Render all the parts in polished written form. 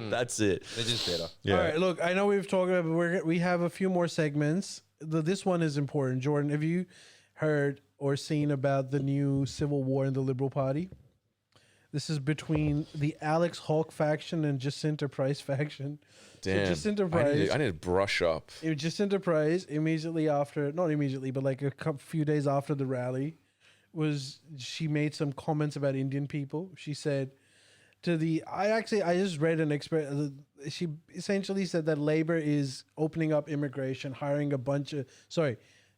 That's it. They're just better. Yeah. All right, look, I know we've talked about, but we have a few more segments. This one is important. Jordan, have you heard or seen about the new civil war in the Liberal Party? This is between the Alex Hawke faction and Jacinta Price faction. Damn. So Jacinta Price, I need to brush up. Jacinta Price, immediately after, not immediately, but like a few days after the rally, she made some comments about Indian people. She said I just read an she essentially said that Labor is opening up immigration,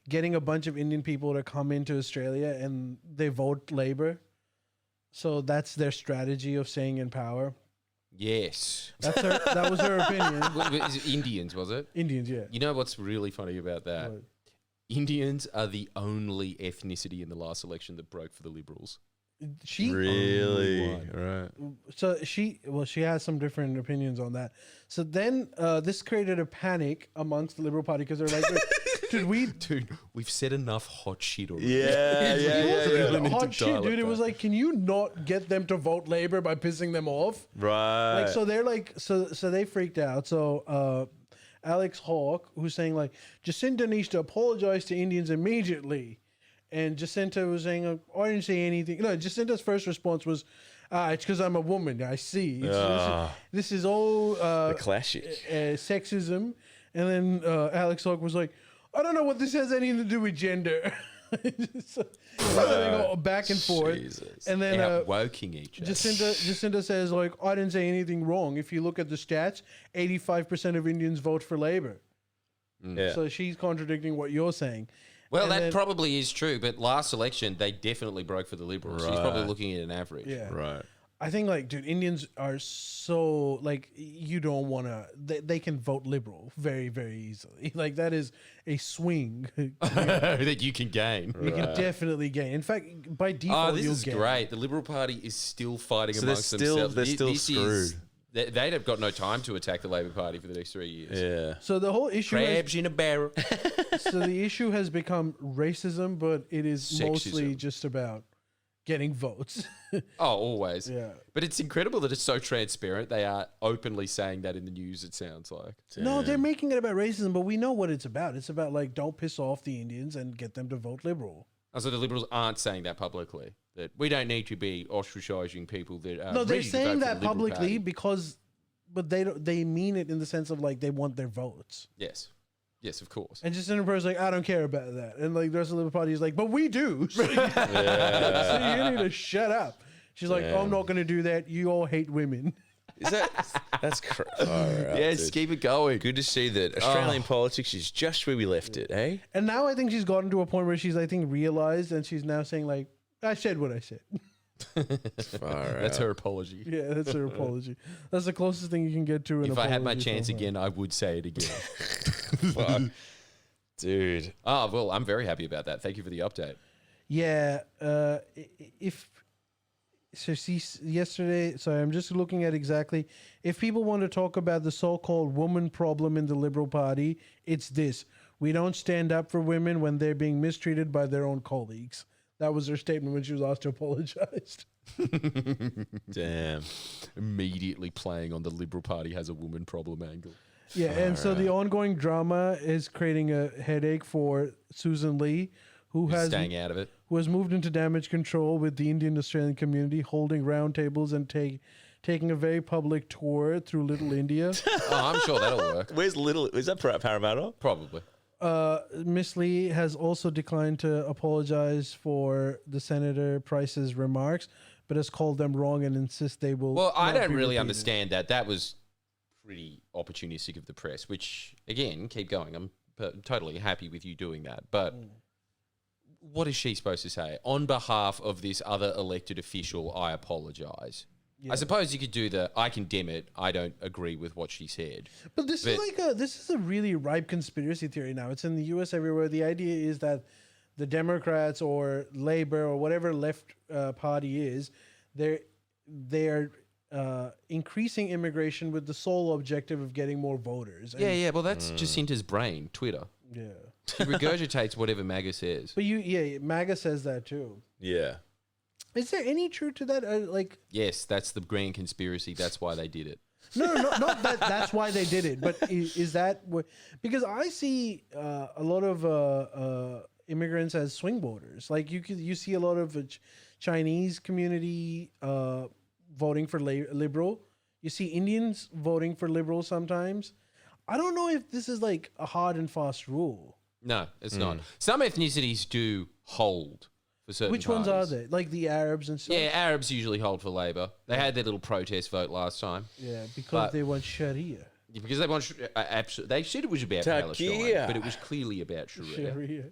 getting a bunch of Indian people to come into Australia and they vote Labor. So that's their strategy of staying in power. Yes. That was her opinion. Is it Indians, was it? Indians, yeah. You know what's really funny about that? What? Indians are the only ethnicity in the last election that broke for the Liberals. Really? Right. So she has some different opinions on that. So then this created a panic amongst the Liberal Party because they're like, Dude, we've said enough hot shit already. Yeah. It wasn't need to hot shit, dial dude. it It was back. like, can you not get them to vote Labor by pissing them off? Right. Like, so they're like, so they freaked out. So Alex Hawke, who's saying like, Jacinta needs to apologize to Indians immediately. And Jacinta was saying, I didn't say anything. No, Jacinta's first response was, it's because I'm a woman. I see. This is all the classic. Sexism. And then Alex Hawke was like, I don't know what this has anything to do with gender. So they go back and forth. Jesus. And then Outwoking each other. Jacinta says, like, I didn't say anything wrong. If you look at the stats, 85% of Indians vote for Labor. Yeah. So she's contradicting what you're saying. Well, And that then- probably is true, but last election, they definitely broke for the Liberals. He's probably looking at an average. Yeah. Right. I think, like, dude, Indians are so, like, you don't want to, they can vote Liberal very, very easily. Like, that is a swing. that you can gain. You can definitely gain. In fact, by default, Oh, this you'll is gain. great. The Liberal Party is still fighting So they're amongst still- themselves. they're still This is- screwed. They'd have got no time to attack the Labor Party for the next 3 years. Yeah. So the whole issue Crabs in a barrel. so the issue has become racism, but it is mostly Sexism. just about getting votes. Oh, always. Yeah. But it's incredible that it's so transparent. They are openly saying that in the news, it sounds like. No, they're making it about racism, but we know what it's about. It's about, like, don't piss off the Indians and get them to vote Liberal. Oh, so the Liberals aren't saying that publicly. That we don't need to be ostracising people that are No, they're ready to vote saying for the that Liberal publicly Party. because, but they mean it in the sense of, like, they want their votes. Yes. Yes, of course. And just in a person like, I don't care about that. And, like, the rest of the Liberal Party is like, but we do. So, so you need to shut up. She's like, oh, I'm not going to do that. You all hate women. Is that's right, Yes, dude. keep it going. Good to see that Australian politics is just where we left it, eh? And now I think she's gotten to a point where she's, I think, realized, and she's now saying, like, I said what I said. That's her apology. Yeah, that's her apology. That's the closest thing you can get to an If I had my apology chance from her. again, I would say it again. Fuck. Dude. Oh, well, I'm very happy about that. Thank you for the update. Yeah, yesterday, sorry, I'm just looking at exactly, if people want to talk about the so-called woman problem in the Liberal Party, it's this. We don't stand up for women when they're being mistreated by their own colleagues. That was her statement when she was asked to apologize. Damn. Immediately playing on the Liberal Party has a woman problem angle. Yeah, and so the ongoing drama is creating a headache for Susan Lee, who has Staying out of it. who has moved into damage control with the Indian Australian community, holding roundtables and taking a very public tour through Little India. Oh, I'm sure that'll work. Where's Little? Is that Parramatta? Probably. Miss Lee has also declined to apologize for the Senator Price's remarks, but has called them wrong and insists they will. Well, I not don't be really repeated. understand that. That was pretty opportunistic of the press, which, again, keep going. I'm totally happy with you doing that. But what is she supposed to say? On behalf of this other elected official, I apologize. I suppose you could do I condemn it. I don't agree with what she said. But this is a really ripe conspiracy theory now. It's in the U.S. everywhere. The idea is that the Democrats or Labor or whatever left party is, they're increasing immigration with the sole objective of getting more voters. And, Yeah. Well, that's Jacinta's brain, Twitter. yeah. He regurgitates whatever MAGA says. But MAGA says that too. Yeah. Is there any truth to that? Yes, that's the grand conspiracy. That's why they did it. Not that. That's why they did it. But is that because I see a lot of immigrants as swing voters. Like you see a lot of Chinese community voting for liberal. You see Indians voting for liberal sometimes. I don't know if this is like a hard and fast rule. No, it's not. Some ethnicities do hold for certain Which ones are parties. they? Like the Arabs and stuff? Yeah, Arabs usually hold for Labor. They had their little protest vote last time. Yeah, because But- they want Sharia. Yeah, because they want absolutely. They said it was about Palestine, Turkey. but it was clearly about Sharia, Sharia.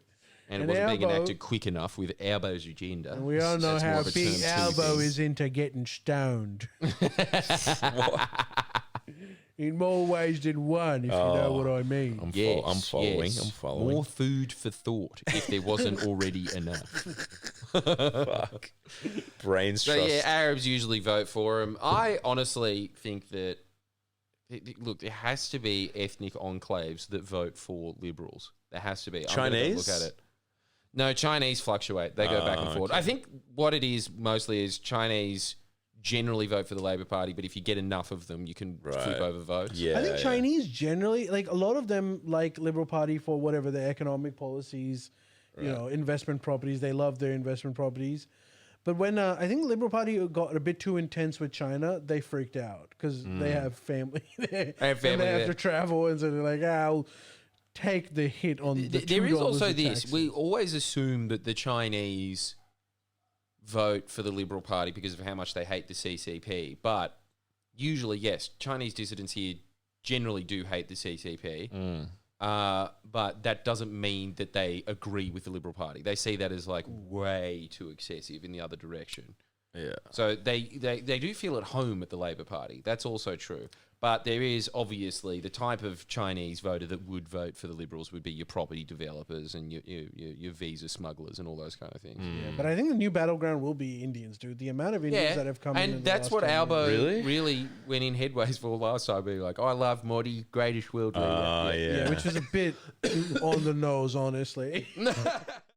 and it And wasn't being Albo- enacted quick enough with Albo's agenda. And we all know That's more how of a big term, two Albo things. is into getting stoned. In more ways than one, if you know what I mean. I'm following. yes. I'm following. More food for thought, if there wasn't already enough. Fuck. Brains So trust. yeah, Arabs usually vote for him. I honestly think that look, there has to be ethnic enclaves that vote for liberals. There has to be. I'm gonna go Chinese? look at it. No, Chinese fluctuate. They go back and forth. okay. I think what it is mostly is Chinese generally vote for the Labor Party, but if you get enough of them, you can flip Right. over votes. Yeah. I think Chinese generally, like a lot of them, like Liberal Party for whatever their economic policies, investment properties. They love their investment properties. But when I think Liberal Party got a bit too intense with China, they freaked out because they have family there. They have family and they have there. to travel, and so they're like, I'll take the hit on the There is $2 also of this. taxes. We always assume that the Chinese vote for the Liberal Party because of how much they hate the CCP. But usually, yes, Chinese dissidents here generally do hate the CCP. But that doesn't mean that they agree with the Liberal Party. They see that as like way too excessive in the other direction. Yeah. So they do feel at home at the Labor Party. That's also true. But there is obviously the type of Chinese voter that would vote for the Liberals would be your property developers and your visa smugglers and all those kind of things. Yeah, but I think the new battleground will be Indians, dude. The amount of Indians that have come in. and that's what Albo. Albo really went in headways for last time, being like, I love Modi, greatest world leader. Yeah. Yeah, which was a bit on the nose, honestly.